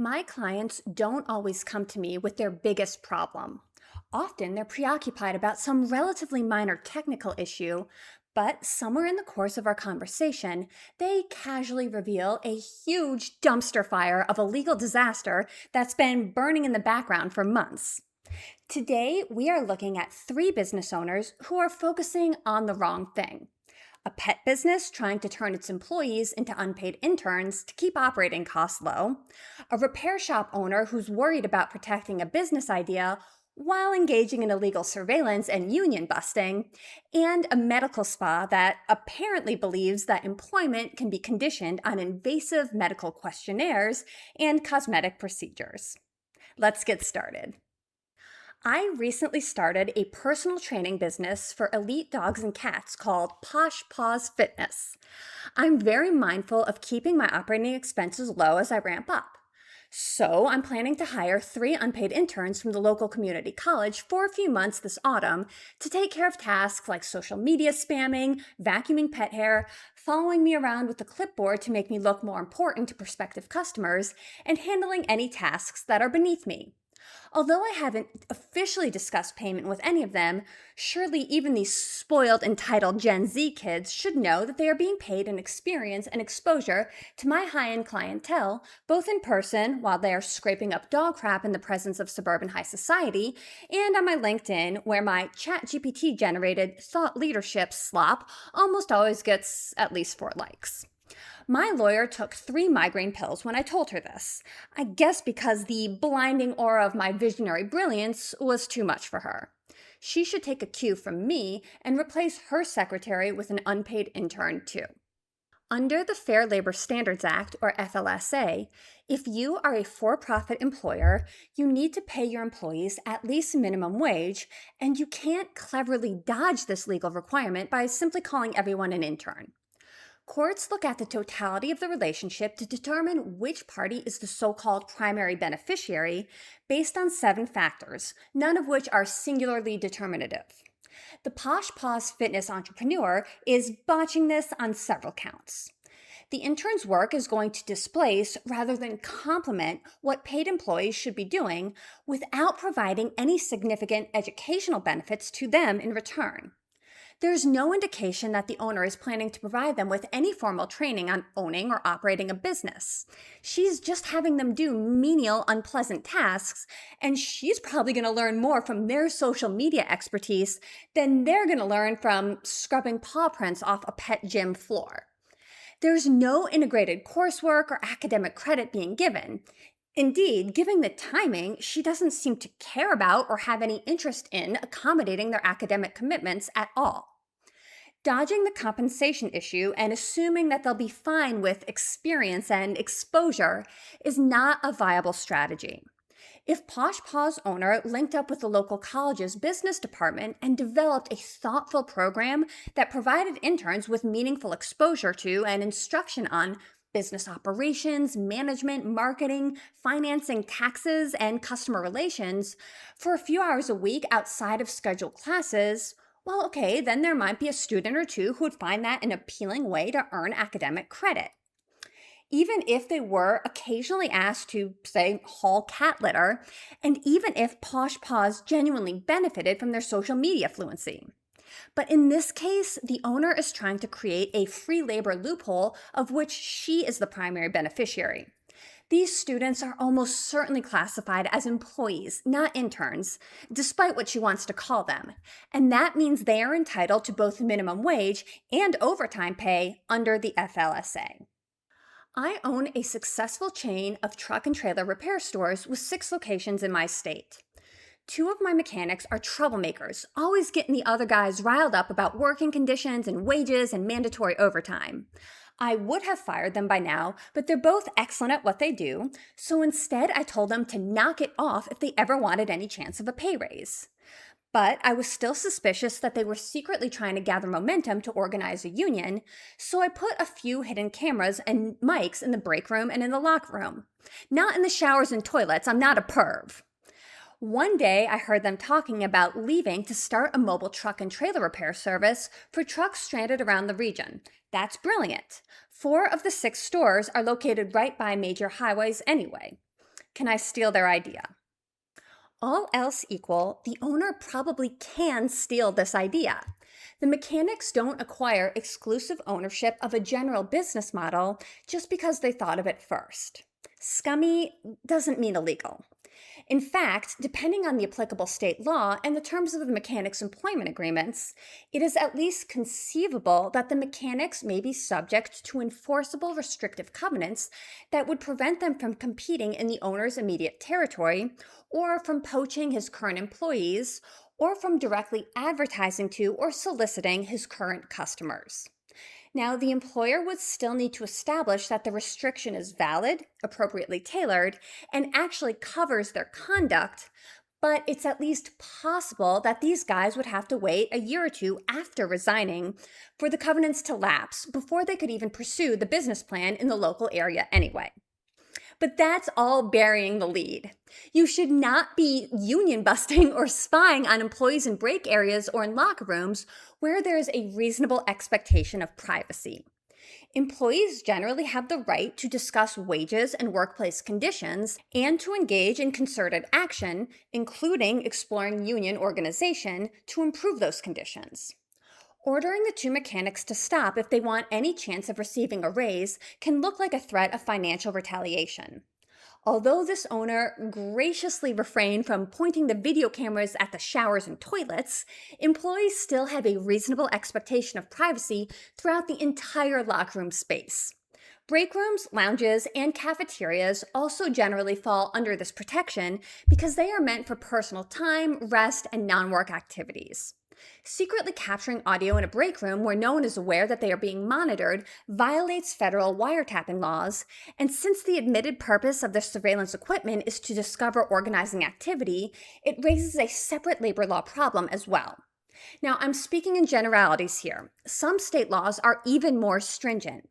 My clients don't always come to me with their biggest problem. Often they're preoccupied about some relatively minor technical issue, but somewhere in the course of our conversation, they casually reveal a huge dumpster fire of a legal disaster that's been burning in the background for months. Today, we are looking at three business owners who are focusing on the wrong thing. A pet business trying to turn its employees into unpaid interns to keep operating costs low, a repair shop owner who's worried about protecting a business idea while engaging in illegal surveillance and union busting, and a medical spa that apparently believes that employment can be conditioned on invasive medical questionnaires and cosmetic procedures. Let's get started. I recently started a personal training business for elite dogs and cats called Posh Paws Fitness. I'm very mindful of keeping my operating expenses low as I ramp up. So I'm planning to hire three unpaid interns from the local community college for a few months this autumn to take care of tasks like social media spamming, vacuuming pet hair, following me around with a clipboard to make me look more important to prospective customers, and handling any tasks that are beneath me. Although I haven't officially discussed payment with any of them, surely even these spoiled, entitled Gen Z kids should know that they are being paid in experience and exposure to my high-end clientele, both in person while they are scraping up dog crap in the presence of suburban high society, and on my LinkedIn where my ChatGPT-generated thought leadership slop almost always gets at least 4 likes. My lawyer took 3 migraine pills when I told her this. I guess because the blinding aura of my visionary brilliance was too much for her. She should take a cue from me and replace her secretary with an unpaid intern too. Under the Fair Labor Standards Act, or FLSA, if you are a for-profit employer, you need to pay your employees at least minimum wage, and you can't cleverly dodge this legal requirement by simply calling everyone an intern. Courts look at the totality of the relationship to determine which party is the so-called primary beneficiary based on 7 factors, none of which are singularly determinative. The Posh Paws Fitness entrepreneur is botching this on several counts. The intern's work is going to displace rather than complement what paid employees should be doing without providing any significant educational benefits to them in return. There's no indication that the owner is planning to provide them with any formal training on owning or operating a business. She's just having them do menial, unpleasant tasks, and she's probably going to learn more from their social media expertise than they're going to learn from scrubbing paw prints off a pet gym floor. There's no integrated coursework or academic credit being given. Indeed, given the timing, she doesn't seem to care about or have any interest in accommodating their academic commitments at all. Dodging the compensation issue and assuming that they'll be fine with experience and exposure is not a viable strategy. If Posh Paw's owner linked up with the local college's business department and developed a thoughtful program that provided interns with meaningful exposure to and instruction on business operations, management, marketing, financing, taxes, and customer relations for a few hours a week outside of scheduled classes, well, okay, then there might be a student or two who would find that an appealing way to earn academic credit. Even if they were occasionally asked to, say, haul cat litter, and even if Posh Paws genuinely benefited from their social media fluency. But in this case, the owner is trying to create a free labor loophole of which she is the primary beneficiary. These students are almost certainly classified as employees, not interns, despite what she wants to call them. And that means they are entitled to both minimum wage and overtime pay under the FLSA. I own a successful chain of truck and trailer repair stores with 6 locations in my state. 2 of my mechanics are troublemakers, always getting the other guys riled up about working conditions and wages and mandatory overtime. I would have fired them by now, but they're both excellent at what they do, so instead I told them to knock it off if they ever wanted any chance of a pay raise. But I was still suspicious that they were secretly trying to gather momentum to organize a union, so I put a few hidden cameras and mics in the break room and in the locker room. Not in the showers and toilets, I'm not a perv. One day, I heard them talking about leaving to start a mobile truck and trailer repair service for trucks stranded around the region. That's brilliant. 4 of the 6 stores are located right by major highways anyway. Can I steal their idea? All else equal, the owner probably can steal this idea. The mechanics don't acquire exclusive ownership of a general business model just because they thought of it first. Scummy doesn't mean illegal. In fact, depending on the applicable state law and the terms of the mechanics' employment agreements, it is at least conceivable that the mechanics may be subject to enforceable restrictive covenants that would prevent them from competing in the owner's immediate territory, or from poaching his current employees, or from directly advertising to or soliciting his current customers. Now, the employer would still need to establish that the restriction is valid, appropriately tailored, and actually covers their conduct, but it's at least possible that these guys would have to wait a year or two after resigning for the covenants to lapse before they could even pursue the business plan in the local area anyway. But that's all burying the lead. You should not be union busting or spying on employees in break areas or in locker rooms where there is a reasonable expectation of privacy. Employees generally have the right to discuss wages and workplace conditions and to engage in concerted action, including exploring union organization, to improve those conditions. Ordering the two mechanics to stop if they want any chance of receiving a raise can look like a threat of financial retaliation. Although this owner graciously refrained from pointing the video cameras at the showers and toilets, employees still have a reasonable expectation of privacy throughout the entire locker room space. Break rooms, lounges, and cafeterias also generally fall under this protection because they are meant for personal time, rest, and non-work activities. Secretly capturing audio in a break room where no one is aware that they are being monitored violates federal wiretapping laws, and since the admitted purpose of the surveillance equipment is to discover organizing activity, it raises a separate labor law problem as well. Now, I'm speaking in generalities here. Some state laws are even more stringent.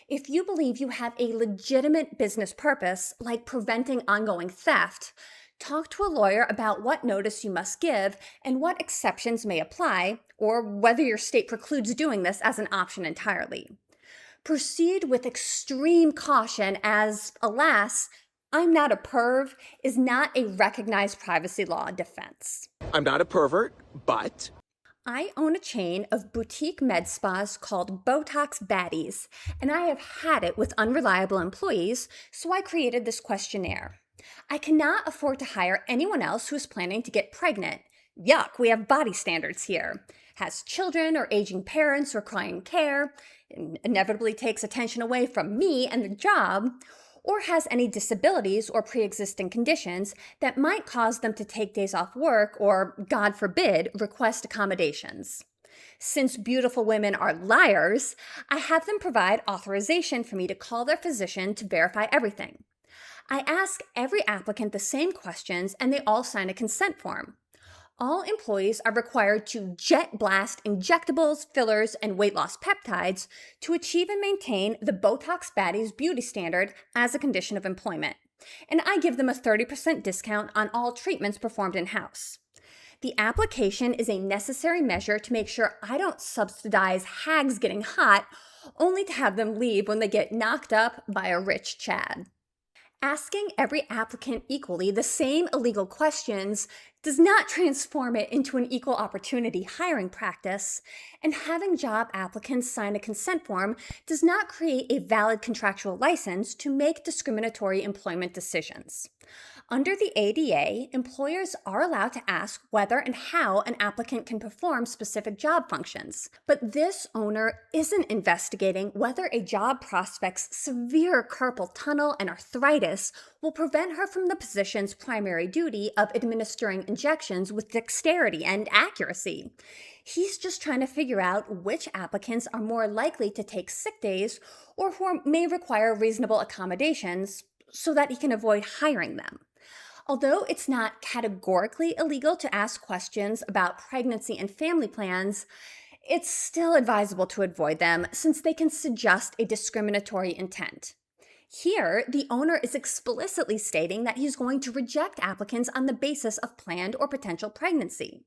If you believe you have a legitimate business purpose, like preventing ongoing theft, talk to a lawyer about what notice you must give and what exceptions may apply, or whether your state precludes doing this as an option entirely. Proceed with extreme caution as, alas, "I'm not a perv" is not a recognized privacy law defense. I'm not a pervert, but... I own a chain of boutique med spas called Botox Baddies, and I have had it with unreliable employees, so I created this questionnaire. I cannot afford to hire anyone else who is planning to get pregnant. Yuck, we have body standards here. Has children or aging parents requiring care, inevitably takes attention away from me and the job, or has any disabilities or pre-existing conditions that might cause them to take days off work or, God forbid, request accommodations. Since beautiful women are liars, I have them provide authorization for me to call their physician to verify everything. I ask every applicant the same questions and they all sign a consent form. All employees are required to jet blast injectables, fillers, and weight loss peptides to achieve and maintain the Botox Baddies beauty standard as a condition of employment. And I give them a 30% discount on all treatments performed in-house. The application is a necessary measure to make sure I don't subsidize hags getting hot, only to have them leave when they get knocked up by a rich Chad. Asking every applicant equally the same illegal questions does not transform it into an equal opportunity hiring practice, and having job applicants sign a consent form does not create a valid contractual license to make discriminatory employment decisions. Under the ADA, employers are allowed to ask whether and how an applicant can perform specific job functions. But this owner isn't investigating whether a job prospect's severe carpal tunnel and arthritis will prevent her from the position's primary duty of administering injections with dexterity and accuracy. He's just trying to figure out which applicants are more likely to take sick days or who may require reasonable accommodations so that he can avoid hiring them. Although it's not categorically illegal to ask questions about pregnancy and family plans, it's still advisable to avoid them since they can suggest a discriminatory intent. Here, the owner is explicitly stating that he's going to reject applicants on the basis of planned or potential pregnancy.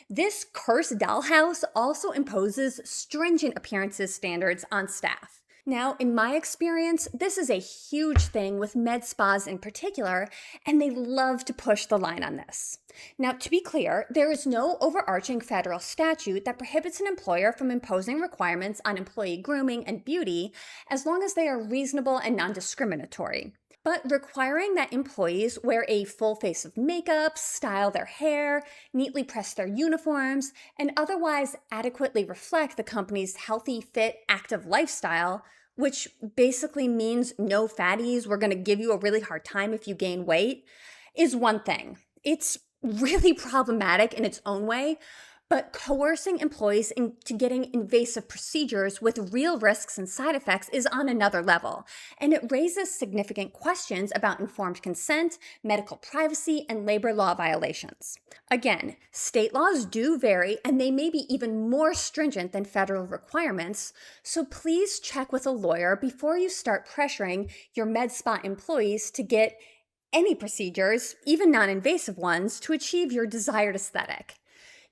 This cursed dollhouse also imposes stringent appearances standards on staff. Now, in my experience, this is a huge thing with med spas in particular, and they love to push the line on this. Now, to be clear, there is no overarching federal statute that prohibits an employer from imposing requirements on employee grooming and beauty as long as they are reasonable and non-discriminatory. But requiring that employees wear a full face of makeup, style their hair, neatly press their uniforms, and otherwise adequately reflect the company's healthy, fit, active lifestyle, which basically means no fatties, we're going to give you a really hard time if you gain weight, is one thing. It's really problematic in its own way, but coercing employees into getting invasive procedures with real risks and side effects is on another level, and it raises significant questions about informed consent, medical privacy, and labor law violations. Again, state laws do vary, and they may be even more stringent than federal requirements, so please check with a lawyer before you start pressuring your med spa employees to get any procedures, even non-invasive ones, to achieve your desired aesthetic.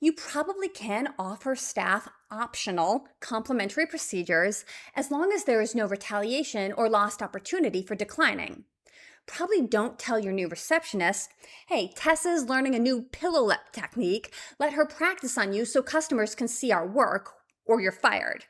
You probably can offer staff optional complimentary procedures as long as there is no retaliation or lost opportunity for declining. Probably don't tell your new receptionist, hey, Tessa's learning a new pillow lip technique, let her practice on you so customers can see our work, or you're fired.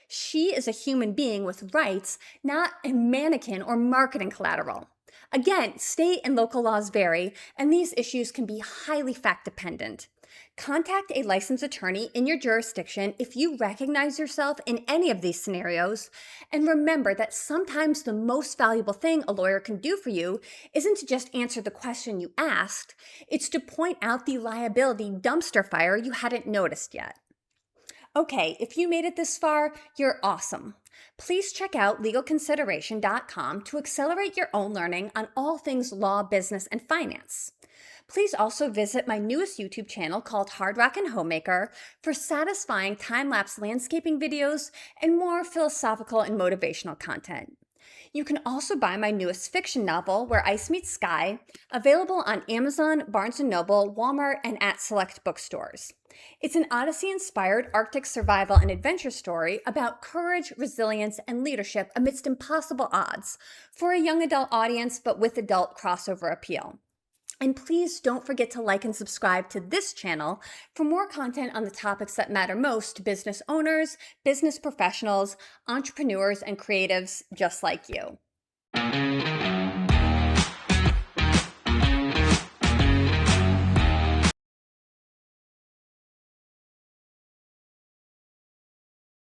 She is a human being with rights, not a mannequin or marketing collateral. Again, state and local laws vary, and these issues can be highly fact-dependent. Contact a licensed attorney in your jurisdiction if you recognize yourself in any of these scenarios, and remember that sometimes the most valuable thing a lawyer can do for you isn't to just answer the question you asked, it's to point out the liability dumpster fire you hadn't noticed yet. Okay, if you made it this far, you're awesome. Please check out legalconsideration.com to accelerate your own learning on all things law, business, and finance. Please also visit my newest YouTube channel called Rockin Homemaker for satisfying time-lapse landscaping videos and more philosophical and motivational content. You can also buy my newest fiction novel, Where Ice Meets Sky, available on Amazon, Barnes & Noble, Walmart, and at select bookstores. It's an Odyssey-inspired Arctic survival and adventure story about courage, resilience, and leadership amidst impossible odds for a young adult audience, but with adult crossover appeal. And please don't forget to like and subscribe to this channel for more content on the topics that matter most to business owners, business professionals, entrepreneurs, and creatives just like you.